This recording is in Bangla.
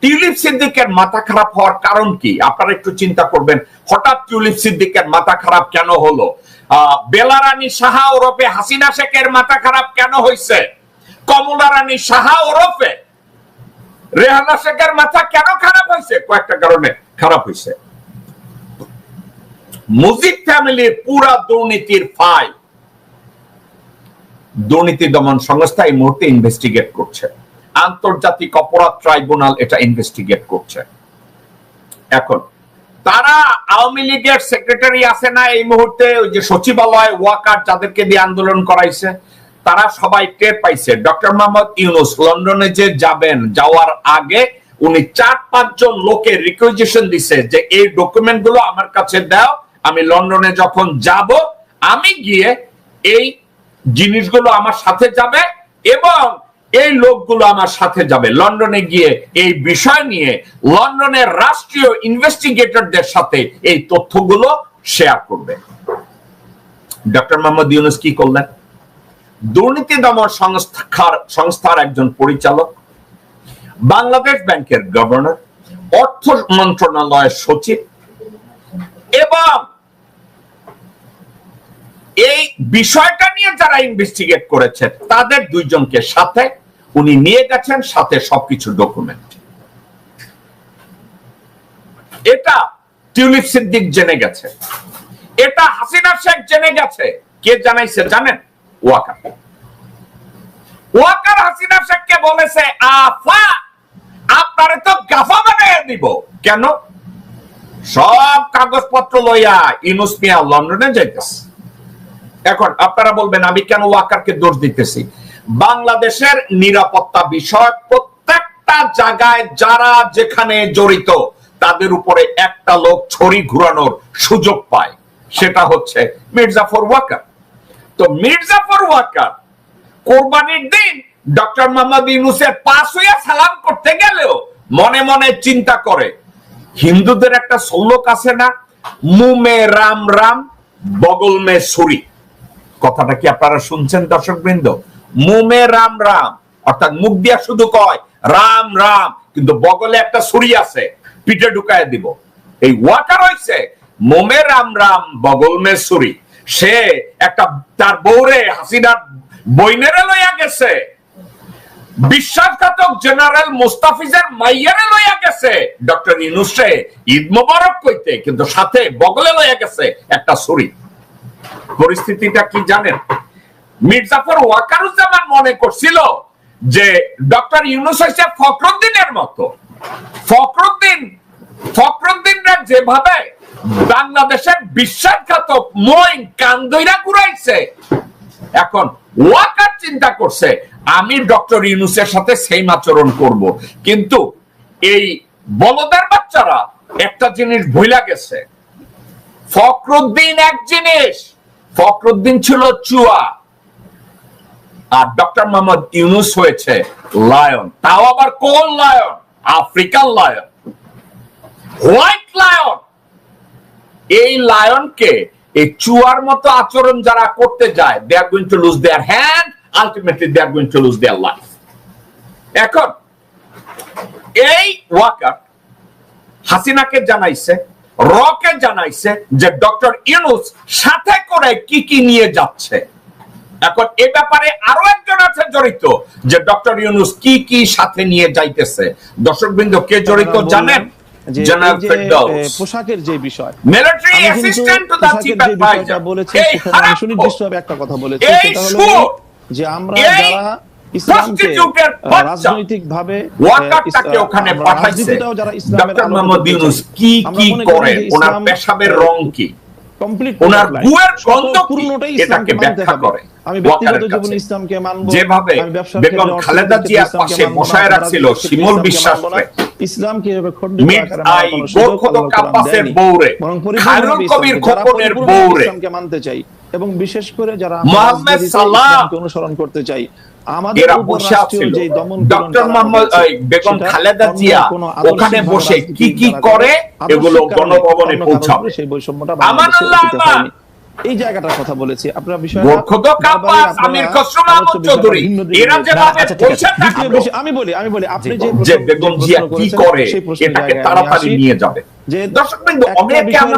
টিউলিপ সিদ্দিকের মাথা খারাপ হওয়ার কারণ কি আপনারা একটু চিন্তা করবেন। হঠাৎ টিউলিপ সিদ্দিকের মাথা খারাপ কেন হলো? বেলা রানী সাহা ওরফে হাসিনা শেখের মাথা খারাপ কেন হয়েছে? কমলা রানী সাহা ওরফে রেহানা শেখের মাথা কেন খারাপ হয়েছে? কয়েকটা কারণে খারাপ হয়েছে। মুজিব ফ্যামিলির পুরা দুর্নীতির ফাইল দুর্নীতি দমন সংস্থা এই মুহূর্তে ইনভেস্টিগেট করছে। আন্তর্জাতিক অপরাধ ট্রাইব্যুনাল এটা ইনভেস্টিগেট করছে। এখন তারা আওয়ামী লীগের সেক্রেটারি আছে না এই মুহূর্তে, ওই যে সচিবালয় ওয়াকার যাদেরকে দিয়ে আন্দোলন করাইছে, তারা সবাই টের পাইছে ডক্টর মোহাম্মদ ইউনূস লন্ডনে যে যাবেন, যাওয়ার আগে উনি 4-5 জন লোকের রিকুইজিশন দিছে যে এই ডকুমেন্ট গুলো আমার কাছে দাও, আমি লন্ডনে যখন যাব আমি গিয়ে এই জিনিসগুলো আমার সাথে যাবে এবং এই লোকগুলো আমার সাথে যাবে। লন্ডনে গিয়ে এই বিষয় নিয়ে লন্ডনের রাষ্ট্রীয় ইনভেস্টিগেটরদের সাথে এই তথ্যগুলো শেয়ার করবে। ডক্টর মোহাম্মদ ইউনূস কি করলেন? দুর্নীতি দমন সংস্থার একজন পরিচালক, বাংলাদেশ ব্যাংকের গভর্নর, অর্থ মন্ত্রণালয়ের সচিব এবং এই বিষয়টা নিয়ে যারা ইনভেস্টিগেট করেছে তাদের 2 জনকে সাথে উনি নিয়ে গেছেন, সাথে সবকিছু ডকুমেন্ট। এটা টিউলিপ সিদ্দিক জেনে গেছে, এটা হাসিনা শেখ জেনে গেছে। কে জানাইছে জানেন? ওয়াকার। ওয়াকার হাসিনা শেখকে বলেছে আফা আপনারে তো গাফা বানিয়ে দিব। কেন? সব কাগজপত্র লইয়া ইউনূস মিয়া লন্ডনে যাইতেছে। এখন আপনারা বলবেন আমি কেন ওয়াকারকে দোষ দিতেছি? বাংলাদেশের নিরাপত্তা বিষয় প্রত্যেকটা জায়গায় যারা যেখানে জড়িত তাদের উপরে একটা লোক ছড়ি ঘুরানোর সুযোগ পায়, সেটা হচ্ছে মির্জাফর ওয়াকার। তো মির্জাফর ওয়াকার কোরবানির দিন ডক্টর মোহাম্মদ ইউনূসের পাশ হইয়া সালাম করতে গেলেও মনে মনে চিন্তা করে, হিন্দুদের একটা শ্লোক আছে না, মুমে রাম রাম বগল মে ছুরি। কথাটা কি আপনারা শুনছেন দর্শক বৃন্দ? মুমে রাম রাম অর্থাৎ মুখ দিয়া শুধু কয় রাম রাম, কিন্তু বগলে একটা ছুরি আছে, পিঠে ঢুকায় দিব। এই ওয়াকার হইছে মুমে রাম রাম বগল মে ছুরি। সে একটা তার বউরে হাসিনার বইনেরে লইয়া গেছে, বিশ্বাসঘাতক জেনারেল মুস্তাফিজের মাইয়ারে লইয়া গেছে ডক্টর ইউনূসে ঈদ মোবারক কইতে, কিন্তু সাথে বগলে লইয়া গেছে একটা ছুরি। পরিস্থিতিটা কি জানেন? মির্জাফর ওয়াকারুজ্জামান মনে করছিল যে ডক্টর ইউনূস হইছে ফখরুদ্দিনের মতো। ফখরুদ্দিনরা যেভাবে বাংলাদেশের বিশ্বাসঘাতক মইন কান্দইরা ঘুরাইছে, এখন ওয়াকার চিন্তা করছে আমি ডক্টর ইউনূসের সাথে সেম আচরণ করব। কিন্তু এই বলদের বাচ্চারা একটা জিনিস ভুলা গেছে, ফখরুদ্দিন এক জিনিস, ফখরুদ্দিন ছিল চুয়া আর ডক্টর মোহাম্মদ ইউনূস হয়েছে লায়ন। তাও আবার কোন lion? African lion, white lion. এই লায়নকে এই চুয়ার মতো আচরণ যারা করতে যায়, they are going to lose their hand, ultimately they are going to lose their life. এখন এই ওয়াকার হাসিনাকে জানাইছে, রকে জানাইছে যে ডক্টর ইউনূস সাথে করে কি কি নিয়ে যাচ্ছে। এখন এ ব্যাপারে আরো একজন আছে জড়িত, যে ডক্টর ইউনূস কি কি সাথে নিয়ে যাইতেছে। দর্শকবৃন্দ কে জড়িত জানেন? জনাব ফেরদৌস। পোশাকের যে বিষয়, military assistant to the chief adviser বলেছে, সেখানে সুনির্দিষ্টভাবে একটা কথা বলেছে, সেটা হলো যে আমরা যারা ইসলামকে রাজনৈতিকভাবে ওয়াকারটাকে ওখানে পাঠাইছে, ডক্টর মোহাম্মদ ইউনূস কি কি করে, ওনার পেশাবের রং কি, ওনার বুয়ের গন্ধ পুরোটাই এটাকে ব্যাখ্যা করে। আমি ব্যক্তিগত জীবনে ইসলামকে মানব, যেভাবে বেগম খালেদা জিয়ার পাশে বসায় রাখছিল শিমুল বিশ্বাসকে, ইসলামকে ইসলামকে মানতে চাই এবং বিশেষ করে যারা মুহাম্মদ সাল্লাল্লাহু অনুসরণ করতে চাই, আমাদের যে দমন ডক্টর মোহাম্মদ বেগম খালেদা জিয়া ওখানে বসে কি কি করে এগুলো গণভবনে পৌঁছাবে। সেই বৈষম্যটা আমানুল্লাহ এই জায়গাটার কথা বলেছি। আপনারা বিষয় গোর্খদক আব্বাস, আমির খসরু মাহমুদ চৌধুরী এরা যেভাবে বলছেন না, আমি বলি আপনি যে বেগম জিয়া কি করে এটাকে তাড়াতাড়ি নিয়ে যাবে। দর্শকবৃন্দ, অনেকে আমাকে